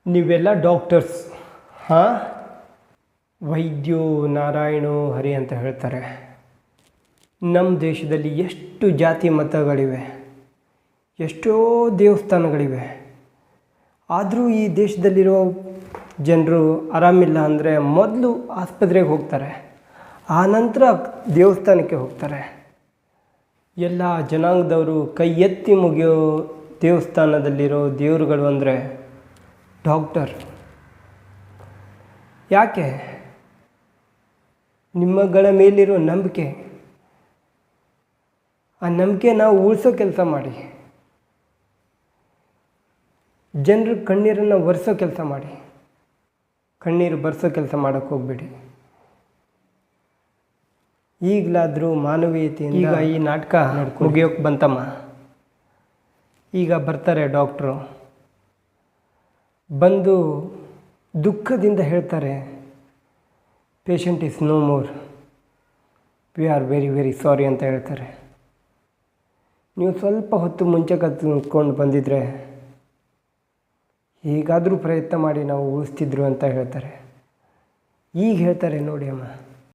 ನೀವೆಲ್ಲ ಡಾಕ್ಟರ್ಸ್, ಹಾಂ, ವೈದ್ಯೋ ನಾರಾಯಣೋ ಹರಿ ಅಂತ ಹೇಳ್ತಾರೆ. ನಮ್ಮ ದೇಶದಲ್ಲಿ ಎಷ್ಟು ಜಾತಿ ಮತಗಳಿವೆ, ಎಷ್ಟೋ ದೇವಸ್ಥಾನಗಳಿವೆ. ಆದರೂ ಈ ದೇಶದಲ್ಲಿರೋ ಜನರು ಆರಾಮಿಲ್ಲ ಅಂದರೆ ಮೊದಲು ಆಸ್ಪತ್ರೆಗೆ ಹೋಗ್ತಾರೆ, ಆ ನಂತರ ದೇವಸ್ಥಾನಕ್ಕೆ ಹೋಗ್ತಾರೆ. ಎಲ್ಲ ಜನಾಂಗದವರು ಕೈ ಎತ್ತಿ ಮುಗಿಯೋ ದೇವಸ್ಥಾನದಲ್ಲಿರೋ ದೇವರುಗಳು ಅಂದರೆ ಡಾಕ್ಟರ್. ಯಾಕೆ? ನಿಮ್ಮಗಳ ಮೇಲಿರೋ ನಂಬಿಕೆ, ಆ ನಂಬಿಕೆ ನಾವು ಉಳಿಸೋ ಕೆಲಸ ಮಾಡಿ. ಜನರ ಕಣ್ಣೀರನ್ನು ಒರೆಸೋ ಕೆಲಸ ಮಾಡಿ, ಕಣ್ಣೀರು ಬರ್ಸೋ ಕೆಲಸ ಮಾಡೋಕ್ಕೆ ಹೋಗ್ಬೇಡಿ. ಈಗಲಾದರೂ ಮಾನವೀಯತೆಯಿಂದ ಈಗ ಈ ನಾಟಕ ಮುಗಿಯೋಕ್ಕೆ ಬಂತಮ್ಮ. ಈಗ ಬರ್ತಾರೆ ಡಾಕ್ಟ್ರು, ಬಂದು ದುಃಖದಿಂದ ಹೇಳ್ತಾರೆ, patient is no more, we are very very sorry ಅಂತ ಹೇಳ್ತಾರೆ. ನೀವು ಸ್ವಲ್ಪ ಹೊತ್ತು ಮುಂಚೆ ಕತ್ಕೊಂಡು ಬಂದಿದ್ದರೆ ಹೀಗಾದರೂ ಪ್ರಯತ್ನ ಮಾಡಿ ನಾವು ಉಳಿಸ್ತಿದ್ರು ಅಂತ ಹೇಳ್ತಾರೆ. ಈಗ ಹೇಳ್ತಾರೆ ನೋಡಿ ಅಮ್ಮ,